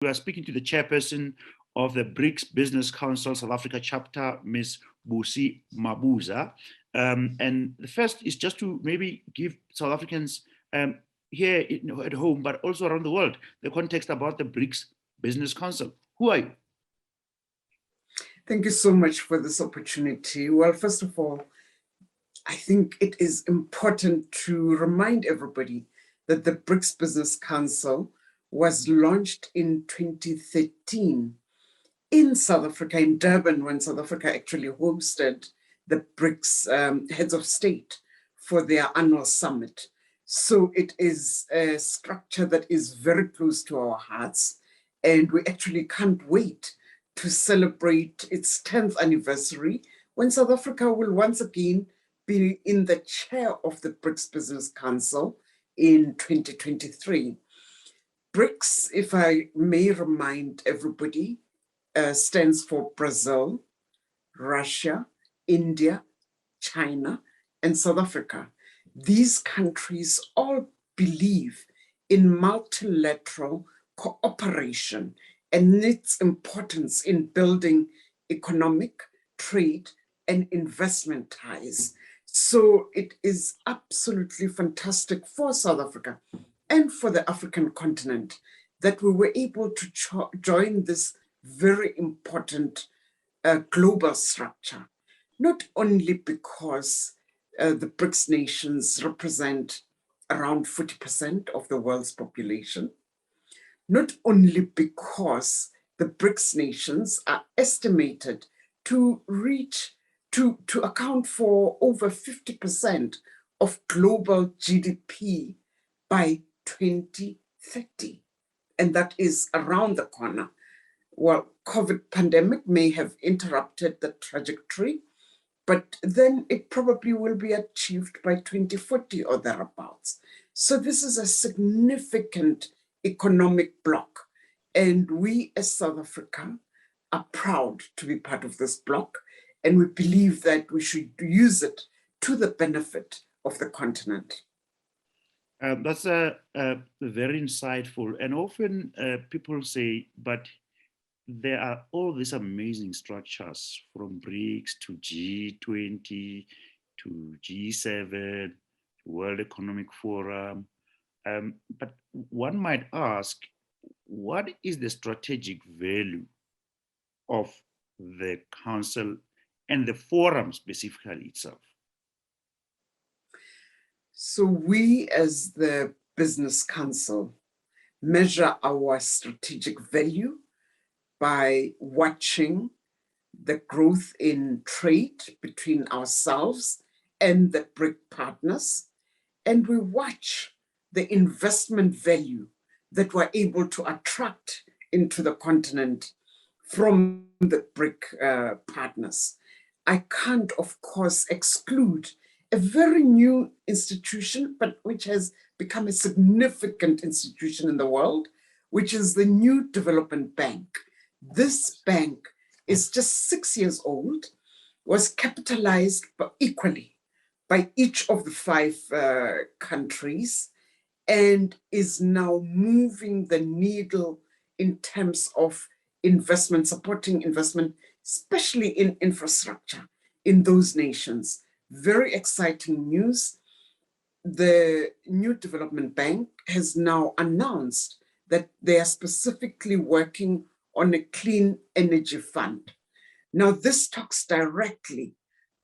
We are speaking to the chairperson of the BRICS Business Council South Africa chapter, Ms. Busi Mabuza. And the first is just to maybe give South Africans here at home, but also around the world, the context about the BRICS Business Council. Who are you? Thank you so much for this opportunity. Well, first of all, I think it is important to remind everybody that the BRICS Business Council was launched in 2013 in South Africa, in Durban, when South Africa actually hosted the BRICS heads of state for their annual summit. So it is a structure that is very close to our hearts, and we actually can't wait to celebrate its 10th anniversary when South Africa will once again be in the chair of the BRICS Business Council in 2023. BRICS, if I may remind everybody, stands for Brazil, Russia, India, China, and South Africa. These countries all believe in multilateral cooperation and its importance in building economic, trade, and investment ties. So it is absolutely fantastic for South Africa and for the African continent that we were able to join this very important global structure, not only because the BRICS nations represent around 40% of the world's population, not only because the BRICS nations are estimated to account for over 50% of global GDP by 2030. And that is around the corner. Well, COVID pandemic may have interrupted the trajectory, but then it probably will be achieved by 2040 or thereabouts. So this is a significant economic bloc. And we as South Africa are proud to be part of this bloc. And we believe that we should use it to the benefit of the continent. That's very insightful. And often people say, but there are all these amazing structures from BRICS to G20 to G7, World Economic Forum. But one might ask, what is the strategic value of the council and the forum specifically itself? So we as the Business Council measure our strategic value by watching the growth in trade between ourselves and the BRIC partners, and we watch the investment value that we're able to attract into the continent from the BRIC partners. I can't, of course, exclude a very new institution, but which has become a significant institution in the world, which is the New Development Bank. This bank is just 6 years old, was capitalized equally by each of the 5 countries, and is now moving the needle in terms of investment, supporting investment, especially in infrastructure in those nations. Very exciting news. The New Development Bank has now announced that they are specifically working on a clean energy fund. Now, this talks directly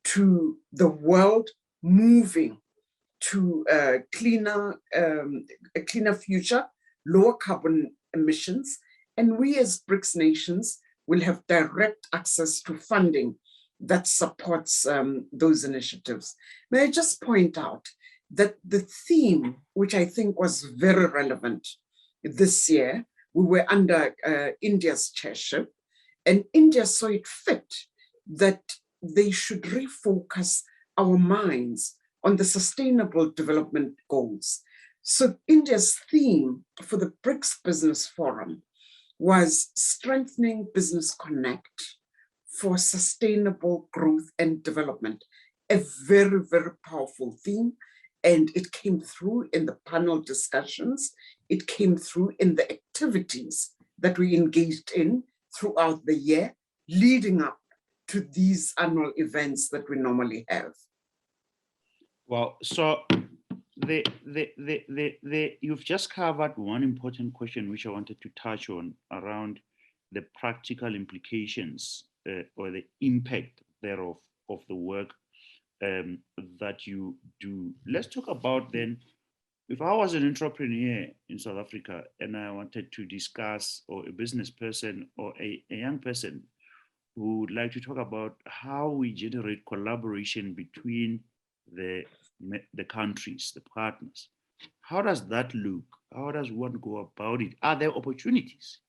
to the world moving to a cleaner future, lower carbon emissions, and we as BRICS nations will have direct access to funding that supports those initiatives. May I just point out that the theme, which I think was very relevant this year, we were under India's chairship, and India saw it fit that they should refocus our minds on the Sustainable Development Goals. So India's theme for the BRICS Business Forum was strengthening business connect for sustainable growth and development. A very, very powerful theme. And it came through in the panel discussions. It came through in the activities that we engaged in throughout the year, leading up to these annual events that we normally have. Well, so you've just covered one important question which I wanted to touch on around the practical implications or the impact thereof of the work that you do. Let's talk about then, if I was an entrepreneur in South Africa and I wanted to discuss, or a business person or a young person who would like to talk about how we generate collaboration between the countries, the partners. How does that look? How does one go about it? Are there opportunities?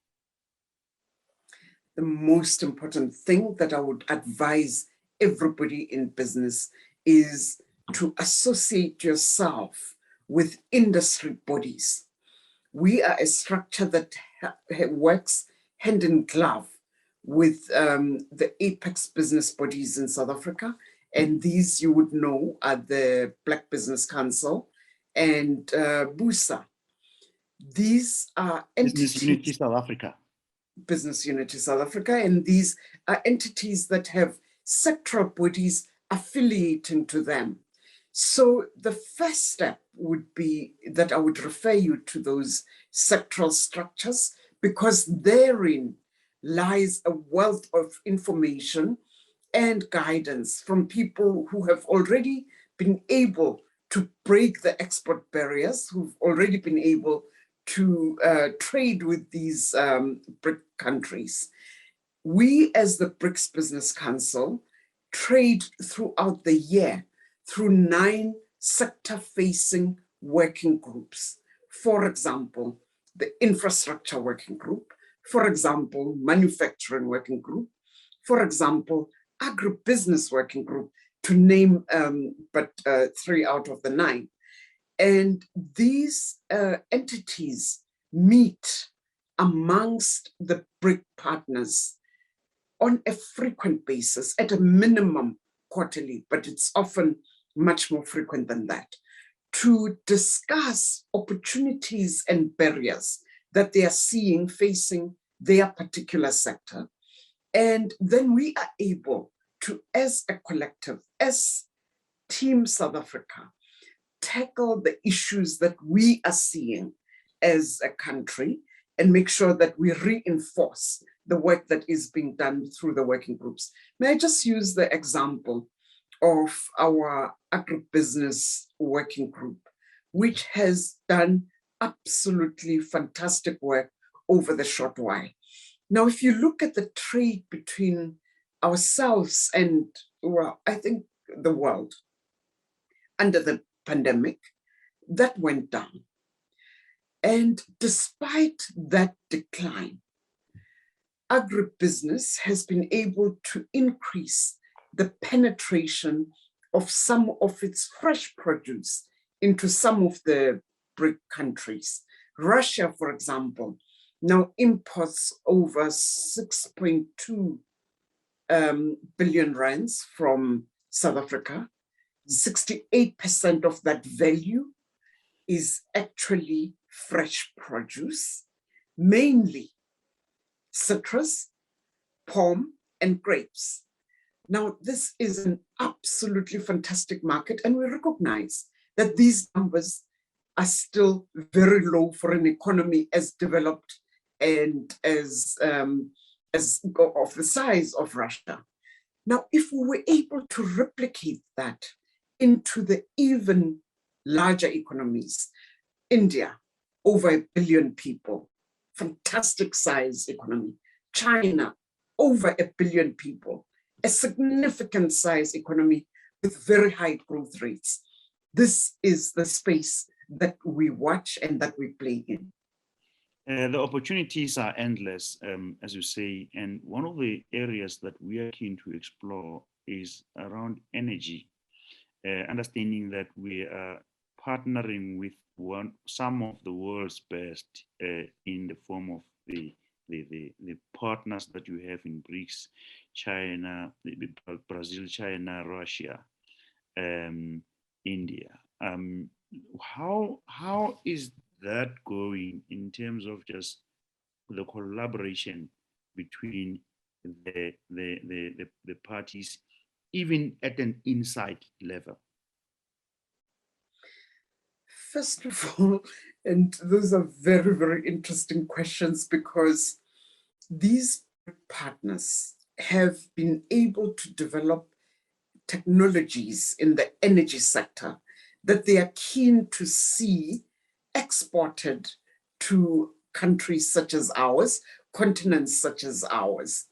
The most important thing that I would advise everybody in business is to associate yourself with industry bodies. We are a structure that works hand in glove with the apex business bodies in South Africa. And these, you would know, are the Black Business Council and Busi. These are entities. Business Unity South Africa. Business Unity South Africa. And these are entities that have sectoral bodies affiliating to them. So the first step would be that I would refer you to those sectoral structures, because therein lies a wealth of information and guidance from people who have already been able to break the export barriers, who've already been able to trade with these BRIC countries. We, as the BRICS Business Council, trade throughout the year through 9 sector-facing working groups. For example, the Infrastructure Working Group, for example, Manufacturing Working Group, for example, Agribusiness Working Group, to name but 3 out of the 9. And these entities meet amongst the BRIC partners on a frequent basis, at a minimum quarterly, but it's often much more frequent than that, to discuss opportunities and barriers that they are seeing facing their particular sector. And then we are able to, as a collective, as Team South Africa, tackle the issues that we are seeing as a country and make sure that we reinforce the work that is being done through the working groups. May I just use the example of our agribusiness working group, which has done absolutely fantastic work over the short while. Now, if you look at the trade between ourselves and, well, I think the world under the pandemic, that went down. And despite that decline, agribusiness has been able to increase the penetration of some of its fresh produce into some of the BRIC countries. Russia, for example, now imports over 6.2 billion rands from South Africa. 68% of that value is actually fresh produce, mainly citrus, palm, and grapes. Now, this is an absolutely fantastic market, and we recognize that these numbers are still very low for an economy as developed and as of the size of Russia. Now, if we were able to replicate that into the even larger economies, India, over 1 billion people, fantastic size economy. China, over 1 billion people, a significant size economy with very high growth rates. This is the space that we watch and that we play in. The opportunities are endless, as you say, and one of the areas that we are keen to explore is around energy, understanding that we are partnering with some of the world's best in the form of the partners that you have in BRICS, China, Brazil, China, Russia, India. How is that going in terms of just the collaboration between the parties, even at an inside level? First of all, and those are very, very interesting questions, because these partners have been able to develop technologies in the energy sector that they are keen to see exported to countries such as ours, continents such as ours.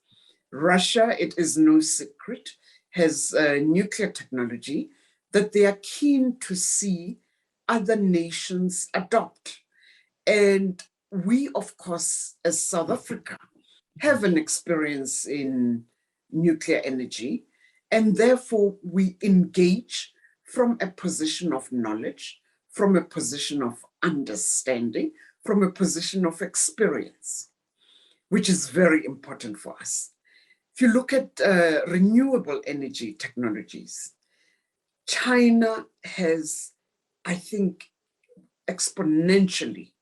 Russia, it is no secret, has nuclear technology that they are keen to see other nations adopt. And we, of course, as South Africa, have an experience in nuclear energy, and therefore we engage from a position of knowledge, from a position of understanding, from a position of experience, which is very important for us. If you look at renewable energy technologies, China has, I think, exponentially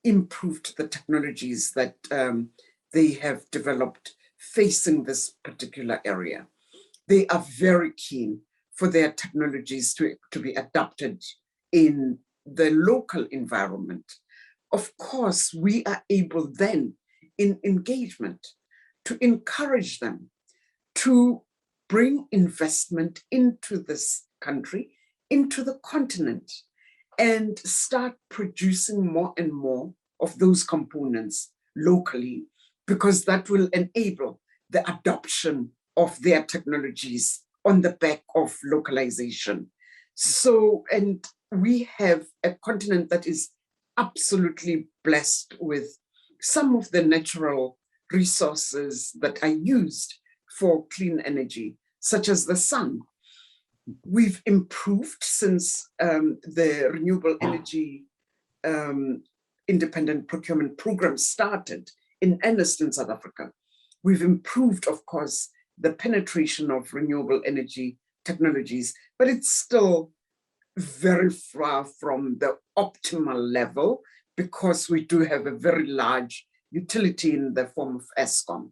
improved the technologies that they have developed facing this particular area. They are very keen for their technologies to be adapted in the local environment. Of course, we are able then in engagement to encourage them to bring investment into this country, into the continent, and start producing more and more of those components locally, because that will enable the adoption of their technologies on the back of localization. So, and we have a continent that is absolutely blessed with some of the natural resources that are used for clean energy, such as the sun. We've improved since the renewable energy independent procurement program started in earnest in South Africa. We've improved, of course, the penetration of renewable energy technologies, but it's still very far from the optimal level, because we do have a very large utility in the form of Eskom.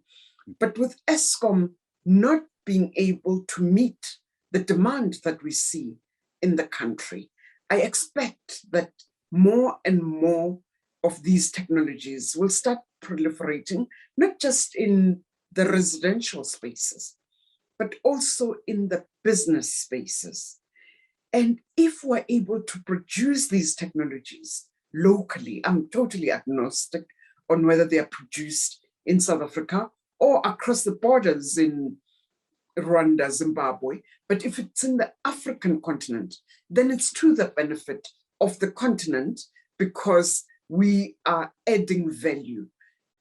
But with Eskom not being able to meet the demand that we see in the country, I expect that more and more of these technologies will start proliferating, not just in the residential spaces, but also in the business spaces. And if we're able to produce these technologies locally, I'm totally agnostic on whether they are produced in South Africa or across the borders in Rwanda, Zimbabwe, but if it's in the African continent, then it's to the benefit of the continent, because we are adding value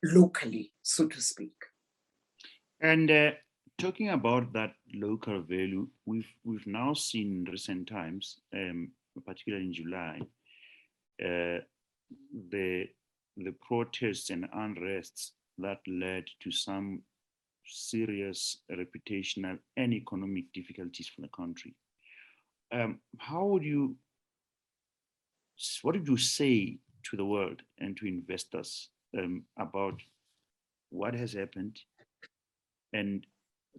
locally, so to speak. And talking about that local value, we've now seen in recent times, particularly in July, the protests and unrests that led to some serious reputational and economic difficulties for the country. What did you say to the world and to investors about what has happened? And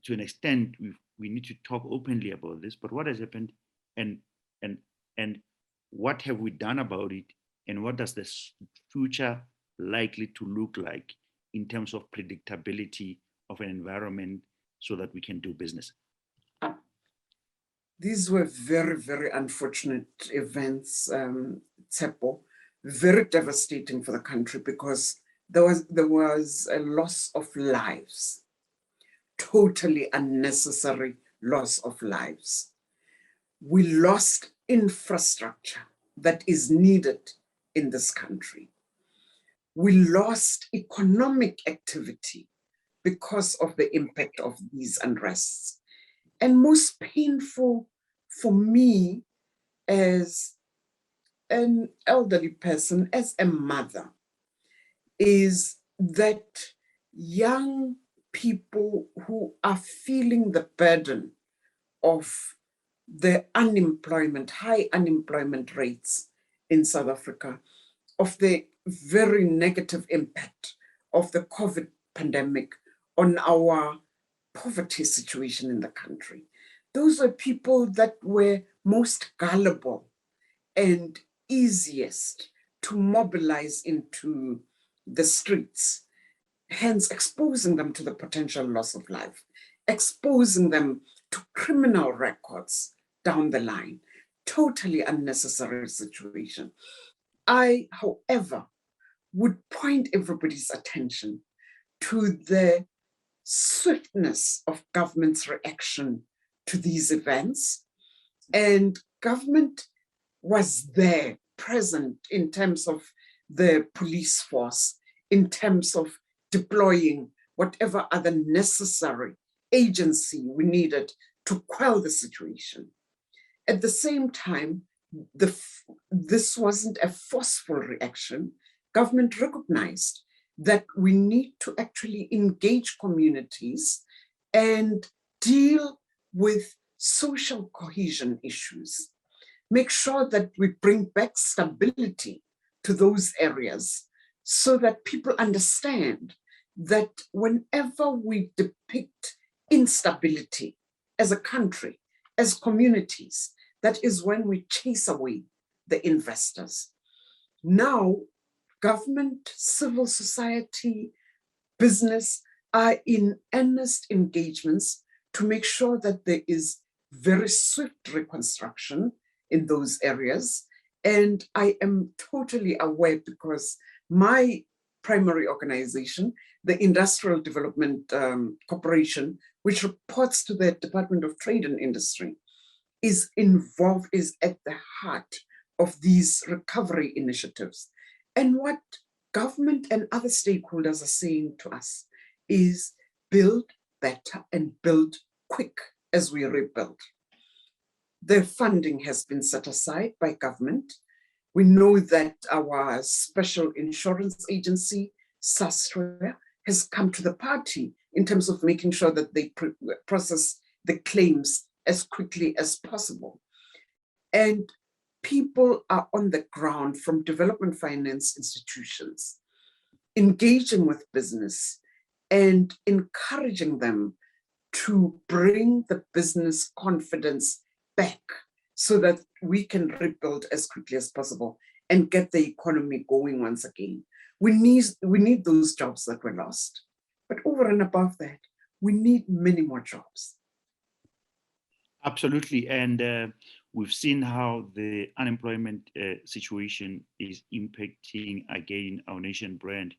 to an extent, we need to talk openly about this, but what has happened, and what have we done about it, and what does the future likely to look like in terms of predictability of an environment so that we can do business? These were very, very unfortunate events, Tsepo, very devastating for the country, because there was a loss of lives, totally unnecessary loss of lives. We lost infrastructure that is needed in this country. We lost economic activity because of the impact of these unrests. And most painful for me as an elderly person, as a mother, is that young people who are feeling the burden of the unemployment, high unemployment rates in South Africa, of the very negative impact of the COVID pandemic on our poverty situation in the country. Those were people that were most gullible and easiest to mobilize into the streets, hence exposing them to the potential loss of life, exposing them to criminal records down the line. Totally unnecessary situation. I, however, would point everybody's attention to the swiftness of government's reaction to these events. And government was there, present in terms of the police force, in terms of deploying whatever other necessary agency we needed to quell the situation. At the same time, this wasn't a forceful reaction. Government recognized that we need to actually engage communities and deal with social cohesion issues. Make sure that we bring back stability to those areas so that people understand that whenever we depict instability as a country, as communities, that is when we chase away the investors. Now, government, civil society, business are in earnest engagements to make sure that there is very swift reconstruction in those areas. And I am totally aware, because my primary organization, the Industrial Development Corporation, which reports to the Department of Trade and Industry, is involved, is at the heart of these recovery initiatives. And what government and other stakeholders are saying to us is build better and build quick as we rebuild. The funding has been set aside by government. We know that our special insurance agency, SASTRA, has come to the party in terms of making sure that they process the claims as quickly as possible. And people are on the ground from development finance institutions, engaging with business and encouraging them to bring the business confidence back so that we can rebuild as quickly as possible and get the economy going once again. We need those jobs that were lost. But over and above that, we need many more jobs. Absolutely. And we've seen how the unemployment situation is impacting, again, our nation brand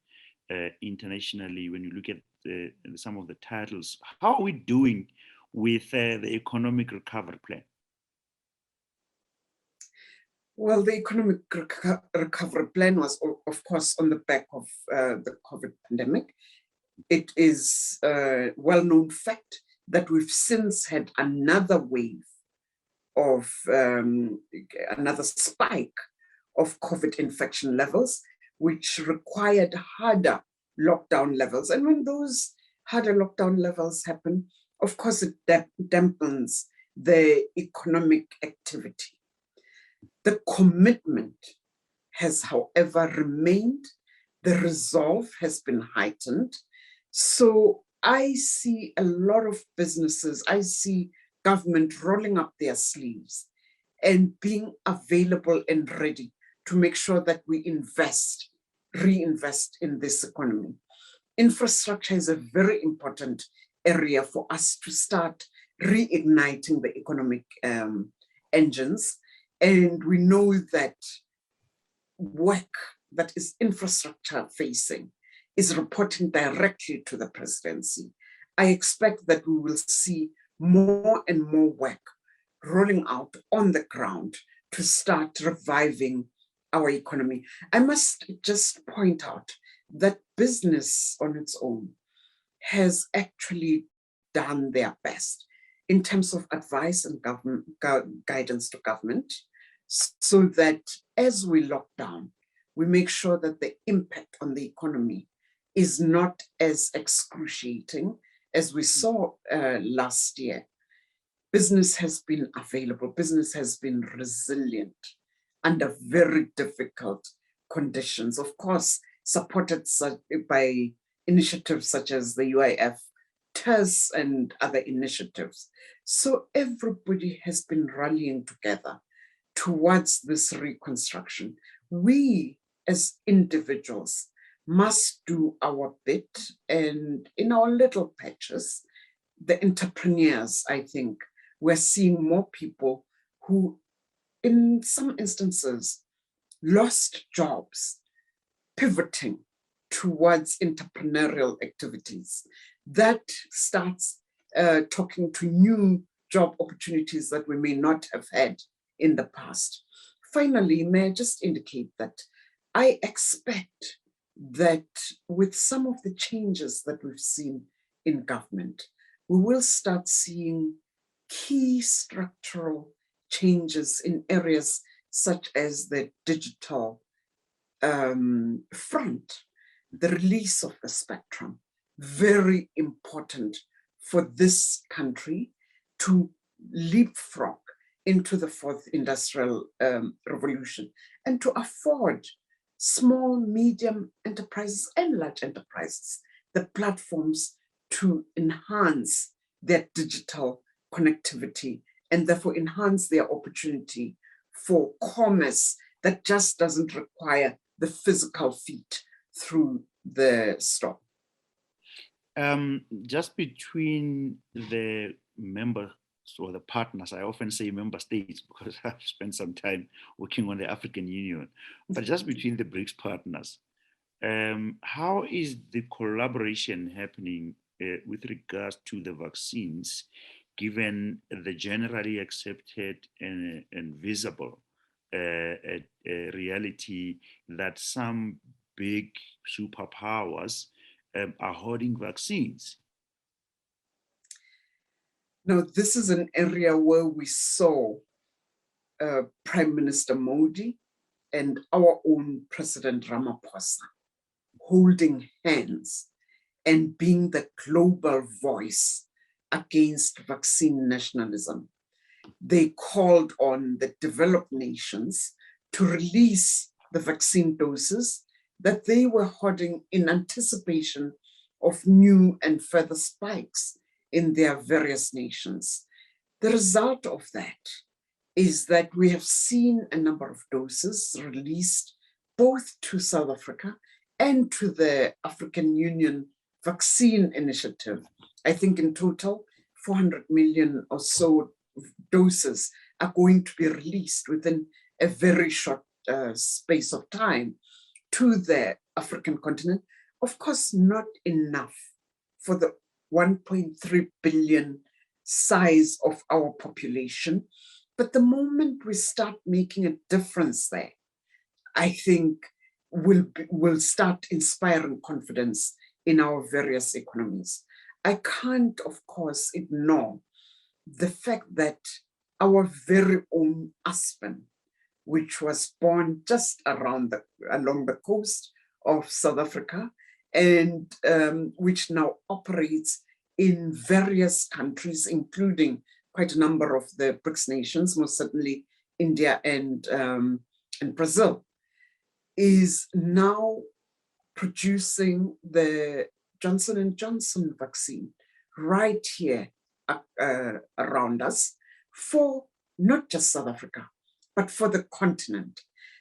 internationally. When you look at some of the titles, how are we doing with the economic recovery plan? Well, the economic recovery plan was, of course, on the back of the COVID pandemic. It is a well-known fact that we've since had another wave of another spike of COVID infection levels, which required harder lockdown levels. And when those harder lockdown levels happen, of course, it dampens the economic activity. The commitment has, however, remained. The resolve has been heightened. So I see a lot of businesses, I see government rolling up their sleeves and being available and ready to make sure that we reinvest in this economy. Infrastructure is a very important area for us to start reigniting the economic engines. And we know that work that is infrastructure facing is reporting directly to the presidency. I expect that we will see more and more work rolling out on the ground to start reviving our economy. I must just point out that business on its own has actually done their best in terms of advice and guidance to government, so that as we lock down, we make sure that the impact on the economy is not as excruciating as we saw last year. Business has been available, business has been resilient under very difficult conditions, of course, supported by initiatives such as the UIF, TERS, and other initiatives. So everybody has been rallying together towards this reconstruction. We as individuals must do our bit, and in our little patches, the entrepreneurs, I think, we're seeing more people who, in some instances, lost jobs, pivoting towards entrepreneurial activities. That starts talking to new job opportunities that we may not have had in the past. Finally, may I just indicate that I expect that with some of the changes that we've seen in government, we will start seeing key structural changes in areas such as the digital front, the release of the spectrum, very important for this country to leapfrog into the fourth industrial revolution and to afford small, medium enterprises and large enterprises the platforms to enhance their digital connectivity and therefore enhance their opportunity for commerce that just doesn't require the physical feet through the store. Just between the members or the partners, I often say member states because I've spent some time working on the African Union, but just between the BRICS partners, how is the collaboration happening with regards to the vaccines, given the generally accepted and visible reality that some big superpowers are hoarding vaccines? Now, this is an area where we saw Prime Minister Modi and our own President Ramaphosa holding hands and being the global voice against vaccine nationalism. They called on the developed nations to release the vaccine doses that they were hoarding in anticipation of new and further spikes in their various nations. The result of that is that we have seen a number of doses released both to South Africa and to the African Union vaccine initiative. I think in total, 400 million or so doses are going to be released within a very short space of time to the African continent. Of course, not enough for the 1.3 billion size of our population. But the moment we start making a difference there, I think we'll start inspiring confidence in our various economies. I can't, of course, ignore the fact that our very own Aspen, which was born just along the coast of South Africa, and which now operates in various countries, including quite a number of the BRICS nations, most certainly India and Brazil, is now producing the Johnson & Johnson vaccine right here around us for not just South Africa, but for the continent.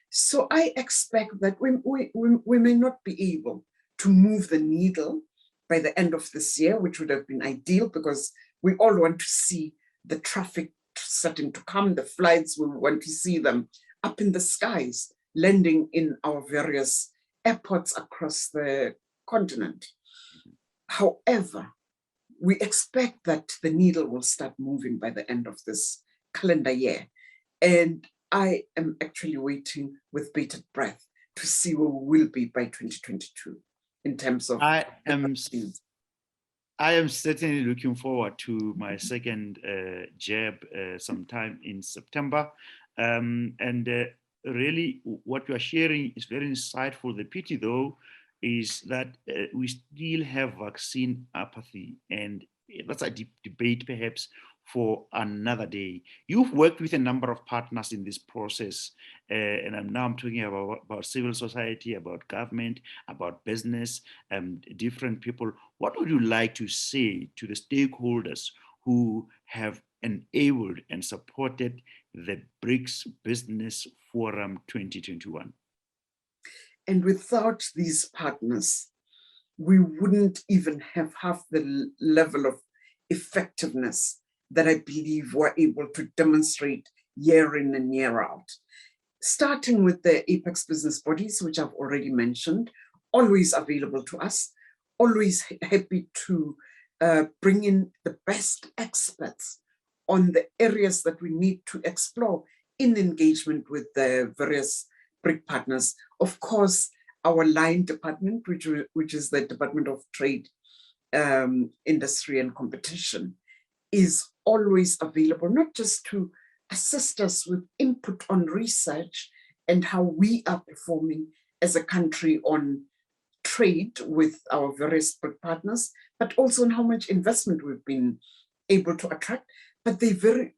So I expect that we may not be able to move the needle by the end of this year, which would have been ideal because we all want to see the traffic starting to come, the flights, we want to see them up in the skies, landing in our various airports across the continent. However, we expect that the needle will start moving by the end of this calendar year. And I am actually waiting with bated breath to see where we will be by 2022 in terms of I am certainly looking forward to my second jab sometime in September. Really what you are sharing is very insightful. The pity, though, is that we still have vaccine apathy, and that's a deep debate perhaps for another day. You've worked with a number of partners in this process, and I'm talking about civil society, about government, about business, different people. What would you like to say to the stakeholders who have enabled and supported the BRICS Business Forum 2021? And without these partners, we wouldn't even have half the level of effectiveness that I believe we're able to demonstrate year in and year out. Starting with the Apex business bodies, which I've already mentioned, always available to us, always happy to bring in the best experts on the areas that we need to explore in engagement with the various BRIC partners. Of course, our line department, which is the Department of Trade, Industry and Competition, is always available, not just to assist us with input on research and how we are performing as a country on trade with our various BRIC partners, but also on how much investment we've been able to attract. But they very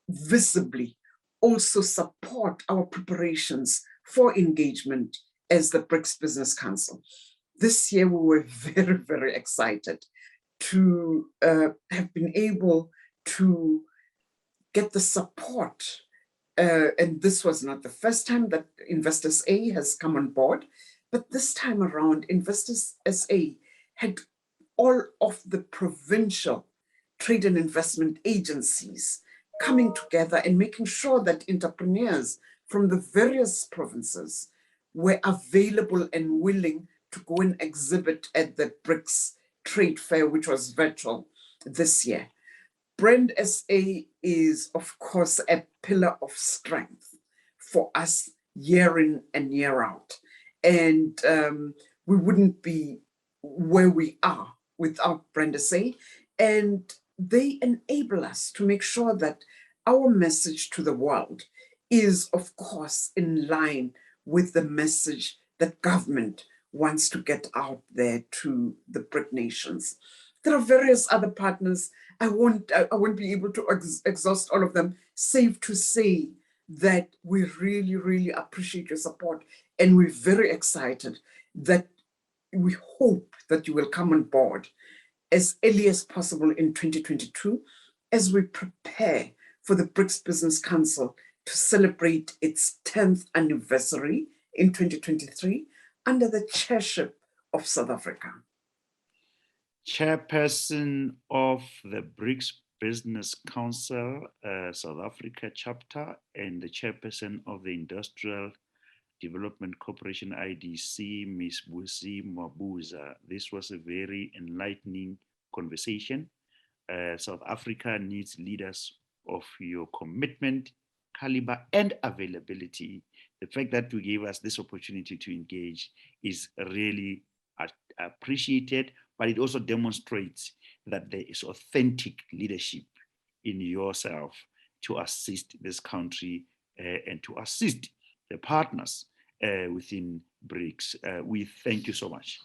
visibly also support our preparations for engagement as the BRICS Business Council. This year, we were very, very excited to have been able to get the support. And this was not the first time that Investors A has come on board, but this time around, Investors SA had all of the provincial trade and investment agencies coming together and making sure that entrepreneurs from the various provinces were available and willing to go and exhibit at the BRICS Trade Fair, which was virtual this year. Brand SA is, of course, a pillar of strength for us year in and year out. And we wouldn't be where we are without Brand SA. And they enable us to make sure that our message to the world is, of course, in line with the message that government wants to get out there to the BRIC nations. There are various other partners. I won't be able to exhaust all of them, save to say that we really, really appreciate your support. And we're very excited that we hope that you will come on board as early as possible in 2022, as we prepare for the BRICS Business Council to celebrate its 10th anniversary in 2023 under the chairship of South Africa. Chairperson of the BRICS Business Council, South Africa chapter, and the chairperson of the Industrial Development Corporation, IDC, Ms. Busi Mabuza. This was a very enlightening conversation. South Africa needs leaders of your commitment, caliber, and availability. The fact that you gave us this opportunity to engage is really appreciated, but it also demonstrates that there is authentic leadership in yourself to assist this country and to assist the partners within BRICS. We thank you so much.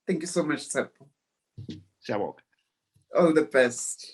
Thank you so much, Tsepo. Siyabonga. All the best.